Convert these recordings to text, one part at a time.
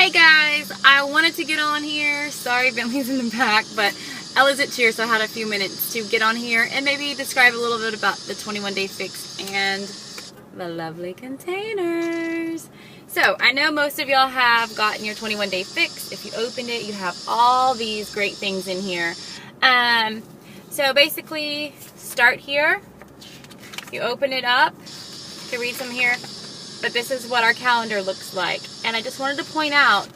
Hey guys, I wanted to get on here. Sorry, Bentley's in the back, but Ella's at cheer, so I had a few minutes to get on here and maybe describe a little bit about the 21-day fix and the lovely containers. So, I know most of y'all have gotten your 21-day fix. If you opened it, you have all these great things in here. So basically, start here. You open it up. You can read some here. But this is what our calendar looks like. And I just wanted to point out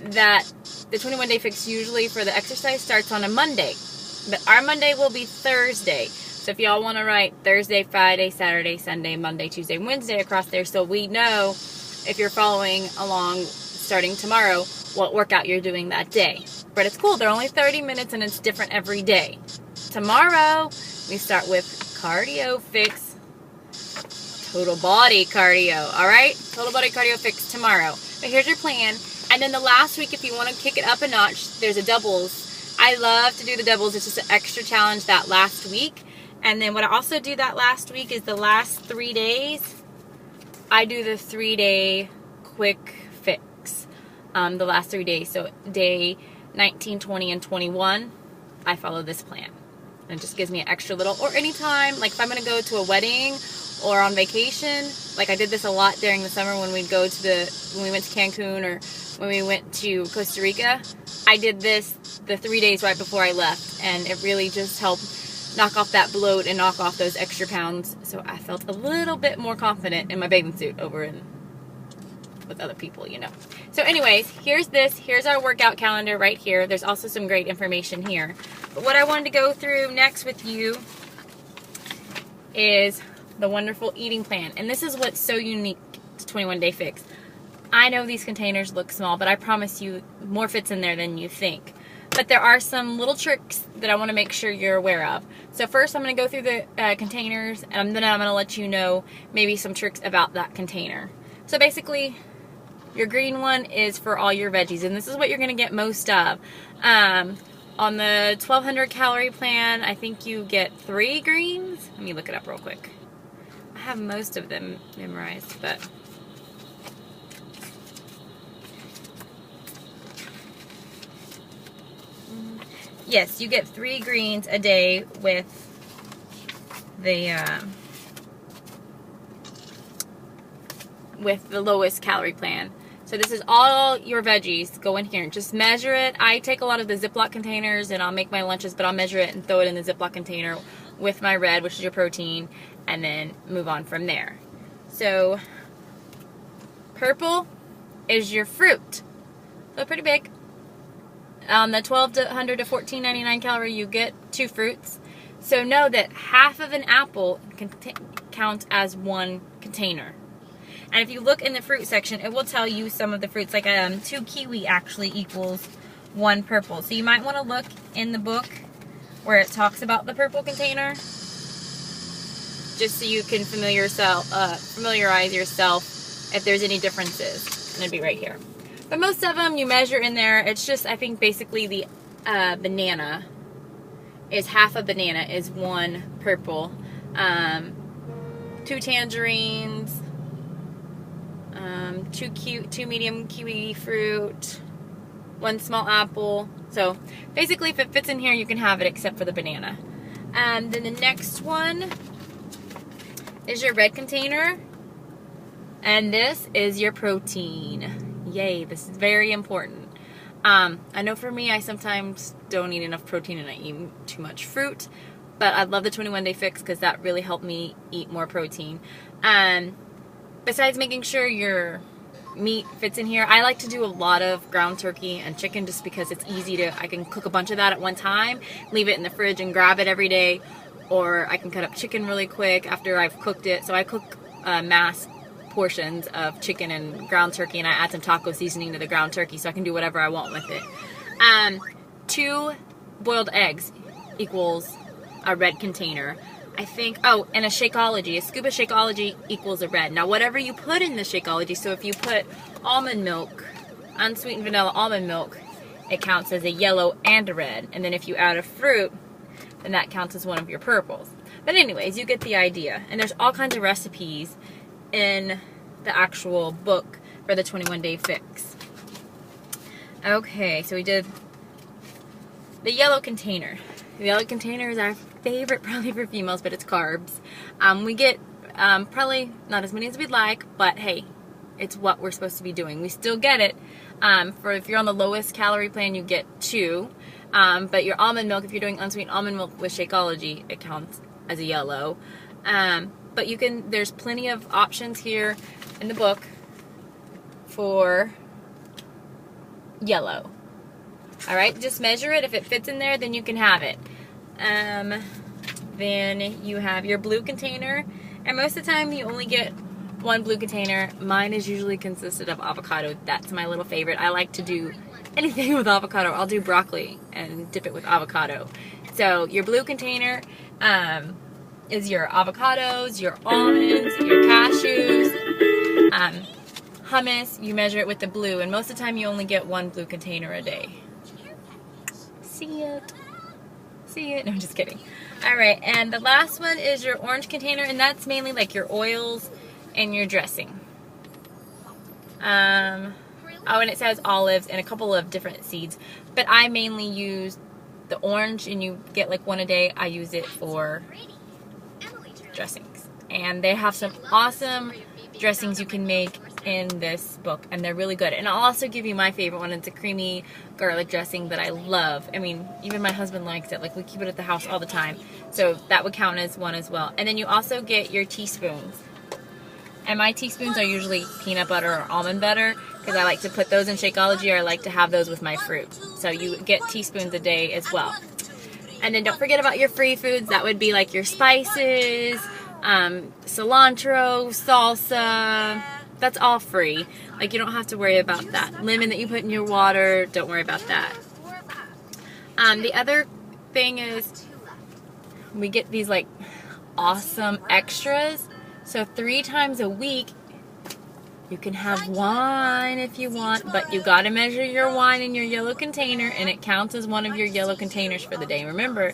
that the 21-day fix usually for the exercise starts on a Monday. But our Monday will be Thursday. So if y'all want to write Thursday, Friday, Saturday, Sunday, Monday, Tuesday, Wednesday across there, so we know if you're following along starting tomorrow what workout you're doing that day. But it's cool. They're only 30 minutes and it's different every day. Tomorrow we start with cardio fix. Total body cardio, alright? Total body cardio fix tomorrow. But here's your plan. And then the last week, if you want to kick it up a notch, there's a doubles. I love to do the doubles. It's just an extra challenge that last week. And then what I also do that last week is the last 3 days, I do the 3-day quick fix. The last 3 days. So day 19, 20, and 21, I follow this plan. And it just gives me an extra little, or anytime, like if I'm going to go to a wedding or on vacation, like I did this a lot during the summer when we'd go to when we went to Cancun or when we went to Costa Rica. I did this the 3 days right before I left, and it really just helped knock off that bloat and knock off those extra pounds. So I felt a little bit more confident in my bathing suit over in with other people, you know. So anyways, here's our workout calendar right here. There's also some great information here. But what I wanted to go through next with you is the wonderful eating plan. And this is what's so unique to 21-day fix. I know these containers look small, but I promise you more fits in there than you think. But there are some little tricks that I want to make sure you're aware of. So first I'm going to go through the containers, and then I'm going to let you know maybe some tricks about that container. So basically, your green one is for all your veggies, and this is what you're going to get most of. On the 1200 calorie plan, I think you get 3 greens. Let me look it up real quick. I have most of them memorized, but yes, you get 3 greens a day with the lowest calorie plan. So this is all your veggies. Go in here and just measure it. I take a lot of the Ziploc containers and I'll make my lunches, but I'll measure it and throw it in the Ziploc container with my red, which is your protein, and then move on from there. So purple is your fruit. So pretty big. On the 1200 to 1499 calorie, you get 2 fruits. So know that half of an apple can count as 1 container. And if you look in the fruit section, it will tell you some of the fruits. Like 2 kiwi actually equals 1 purple. So you might want to look in the book where it talks about the purple container, just so you can familiarize yourself if there's any differences. And it'll be right here. But most of them you measure in there. It's just, I think basically the banana is half a banana is 1 purple. 2 tangerines. 2 medium kiwi fruit, 1 small apple. So basically, if it fits in here, you can have it except for the banana. And then the next one is your red container, and this is your protein. Yay, this is very important. I know for me, I sometimes don't eat enough protein and I eat too much fruit, but I love the 21-day fix because that really helped me eat more protein. Besides making sure your meat fits in here, I like to do a lot of ground turkey and chicken just because it's easy I can cook a bunch of that at one time, leave it in the fridge and grab it every day, or I can cut up chicken really quick after I've cooked it. So I cook mass portions of chicken and ground turkey, and I add some taco seasoning to the ground turkey so I can do whatever I want with it. 2 boiled eggs equals a red container. I think, oh, and a Shakeology. A scoop of Shakeology equals a red. Now, whatever you put in the Shakeology, so if you put almond milk, unsweetened vanilla almond milk, it counts as a yellow and a red. And then if you add a fruit, then that counts as one of your purples. But anyways, you get the idea. And there's all kinds of recipes in the actual book for the 21-day fix. Okay, so we did the yellow container. The yellow container is our favorite probably for females, but it's carbs. We get probably not as many as we'd like, but hey, it's what we're supposed to be doing. We still get it. For if you're on the lowest calorie plan, you get 2. But your almond milk, if you're doing unsweetened almond milk with Shakeology, it counts as a yellow. But you can, there's plenty of options here in the book for yellow. All right, just measure it. If it fits in there, then you can have it. Then you have your blue container, and most of the time you only get 1 blue container. Mine is usually consisted of avocado. That's my little favorite. I like to do anything with avocado. I'll do broccoli and dip it with avocado. So your blue container is your avocados, your almonds, your cashews, hummus. You measure it with the blue, and most of the time you only get 1 blue container a day. See it? See it? No, I'm just kidding. All right, and the last one is your orange container, and that's mainly like your oils and your dressing. Oh, and it says olives and a couple of different seeds, but I mainly use the orange, and you get like 1 a day. I use it for dressings, and they have some awesome dressings you can make in this book, and they're really good. And I'll also give you my favorite one. It's a creamy garlic dressing that I love. I mean, even my husband likes it. Like, we keep it at the house all the time, so that would count as 1 as well. And then you also get your teaspoons, and my teaspoons are usually peanut butter or almond butter, because I like to put those in Shakeology, or I like to have those with my fruit. So you get teaspoons a day as well. And then don't forget about your free foods. That would be like your spices, cilantro, salsa. That's all free. Like, you don't have to worry about that. Lemon that you put in your water, don't worry about that. The other thing is we get these like awesome extras. So 3 times a week you can have wine if you want, but you got to measure your wine in your yellow container, and it counts as 1 of your yellow containers for the day. Remember,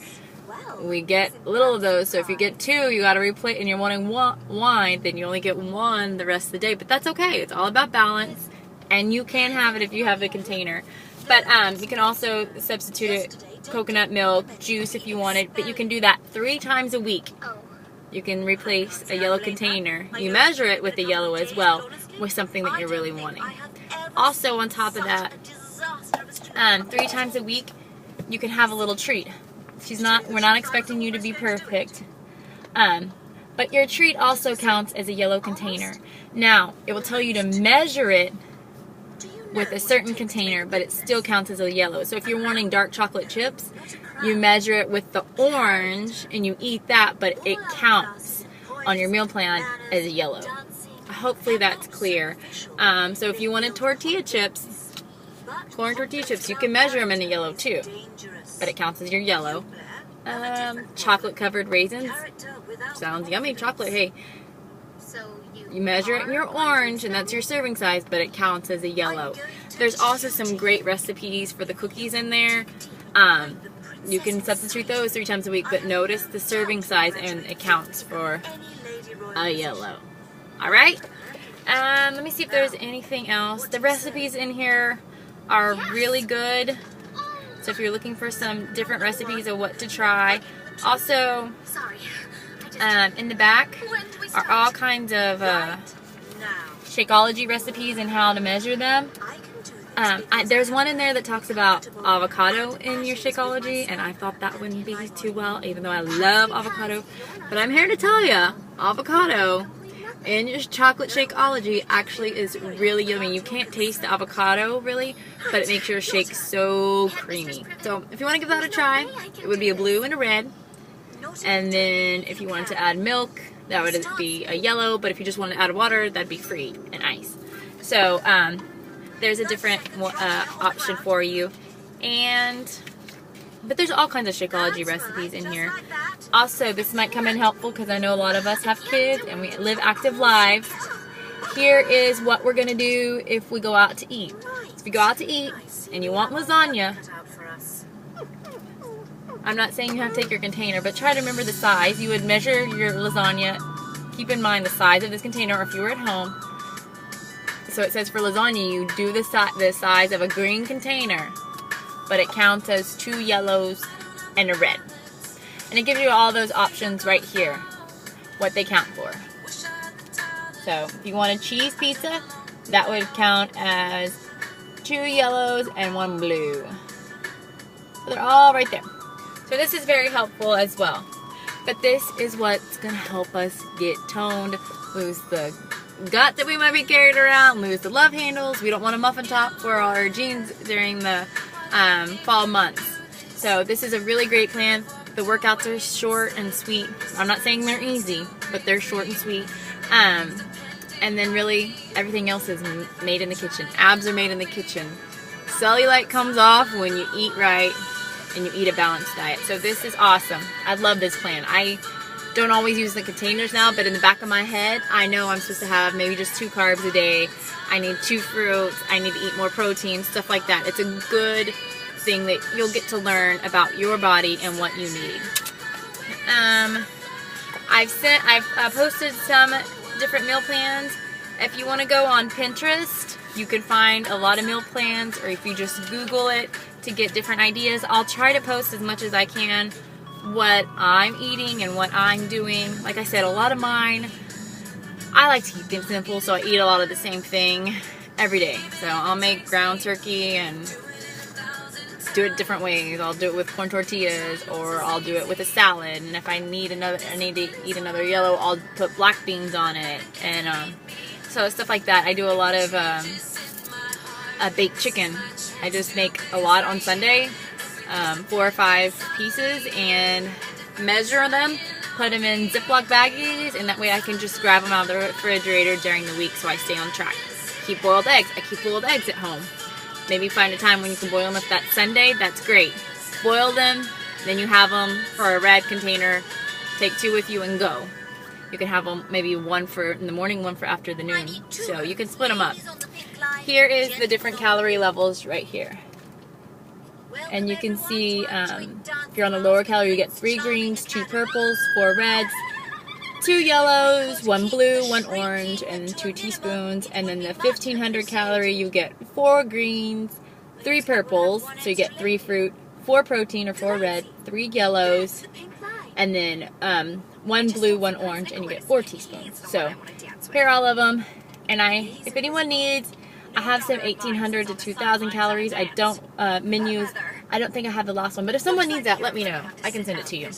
we get little of those, so if you get 2, you got to replace, and you're wanting wine, then you only get 1 the rest of the day. But that's okay. It's all about balance, and you can have it if you have the container. But you can also substitute it coconut milk, juice if you wanted, but you can do that 3 times a week. You can replace a yellow container. You measure it with the yellow as well, with something that you're really wanting. Also, on top of that, 3 times a week, you can have a little treat. We're not expecting you to be perfect, but your treat also counts as a yellow container. Now, it will tell you to measure it with a certain container, but it still counts as a yellow. So if you're wanting dark chocolate chips, you measure it with the orange and you eat that, but it counts on your meal plan as a yellow. Hopefully that's clear. So if you wanted tortilla chips, corn tortilla chips, you can measure them in a yellow too, but it counts as your yellow. Chocolate covered raisins, sounds yummy. Chocolate, hey, you measure it in your orange, and that's your serving size, but it counts as a yellow. There's also some great recipes for the cookies in there. You can substitute those 3 times a week, but notice the serving size, and it counts for a yellow. Alright? Let me see if there's anything else. The recipes in here are really good. So if you're looking for some different recipes of what to try. Also, in the back are all kinds of Shakeology recipes and how to measure them. There's one in there that talks about avocado in your Shakeology, and I thought that wouldn't be too well, even though I love avocado. But I'm here to tell you, avocado in your chocolate Shakeology actually is really yummy. You can't taste the avocado really, but it makes your shake so creamy. So if you want to give that a try, it would be a blue and a red. And then if you wanted to add milk, that would be a yellow. But if you just want to add water, that'd be free and ice. So there's a different option for you. But there's all kinds of Shakeology recipes in here. Also, this might come in helpful because I know a lot of us have kids and we live active lives. Here is what we're going to do if we go out to eat. If you go out to eat and you want lasagna, I'm not saying you have to take your container, but try to remember the size. You would measure your lasagna. Keep in mind the size of this container, or if you were at home, So it says for lasagna, you do the size of a green container, but it counts as 2 yellows and a red. And it gives you all those options right here, what they count for. So if you want a cheese pizza, that would count as 2 yellows and 1 blue. So they're all right there. So this is very helpful as well. But this is what's going to help us get toned, lose the gut that we might be carried around, lose the love handles. We don't want a muffin top for our jeans during the fall months. So this is a really great plan. The workouts are short and sweet. I'm not saying they're easy, but they're short and sweet. And then really everything else is made in the kitchen. Abs are made in the kitchen. Cellulite comes off when you eat right and you eat a balanced diet. So this is awesome. I love this plan. I don't always use the containers now, but in the back of my head, I know I'm supposed to have maybe just 2 carbs a day. I need 2 fruits. I need to eat more protein, stuff like that. It's a good thing that you'll get to learn about your body and what you need. I've posted some different meal plans. If you want to go on Pinterest, you can find a lot of meal plans, or if you just Google it to get different ideas. I'll try to post as much as I can what I'm eating and what I'm doing. Like I said, a lot of mine, I like to keep them simple, so I eat a lot of the same thing every day. So I'll make ground turkey and do it different ways. I'll do it with corn tortillas, or I'll do it with a salad. And if I need to eat another yellow, I'll put black beans on it. And so stuff like that. I do a lot of baked chicken. I just make a lot on Sunday, 4 or 5 pieces, and measure them, put them in Ziploc baggies, and that way I can just grab them out of the refrigerator during the week so I stay on track. Keep boiled eggs. I keep boiled eggs at home. Maybe find a time when you can boil them. If that's Sunday, that's great. Boil them, then you have them for a red container. Take 2 with you and go. You can have them maybe 1 for in the morning, 1 for after the noon. So you can split them up. Here is the different calorie levels right here. And you can see if you're on the lower calorie, you get 3 greens, 2 purples, 4 reds, 2 yellows, 1 blue, 1 orange, and 2 teaspoons. And then the 1500 calorie, you get 4 greens, 3 purples, so you get 3 fruit, 4 protein or 4 red, 3 yellows, and then 1 blue, 1 orange, and you get 4 teaspoons. So pair all of them. And if anyone needs, I have some 1800 to 2000 calories. I don't menus. I don't think I have the last one, but if someone needs that, let me know. I can send it to you.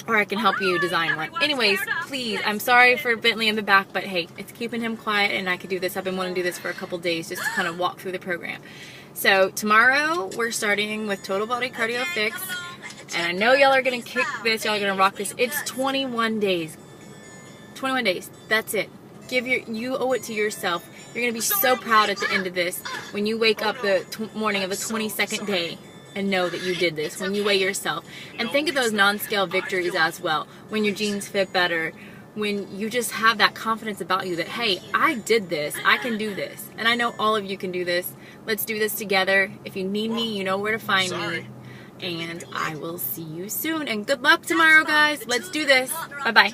Or I can help you design one. Anyways, please, I'm sorry for Bentley in the back, but hey, it's keeping him quiet and I could do this. I've been wanting to do this for a couple days just to kind of walk through the program. So tomorrow we're starting with Total Body Cardio Fix, and I know y'all are going to kick this, y'all are going to rock this. It's 21 days. 21 days. That's it. You owe it to yourself. You're going to be so proud at the end of this when you wake up the morning of the 22nd day and know that you did this, when you weigh yourself. And think of those non-scale victories as well, when your jeans fit better, when you just have that confidence about you that, hey, I did this, I can do this. And I know all of you can do this. Let's do this together. If you need me, you know where to find me. And I will see you soon. And good luck tomorrow, guys. Let's do this. Bye-bye.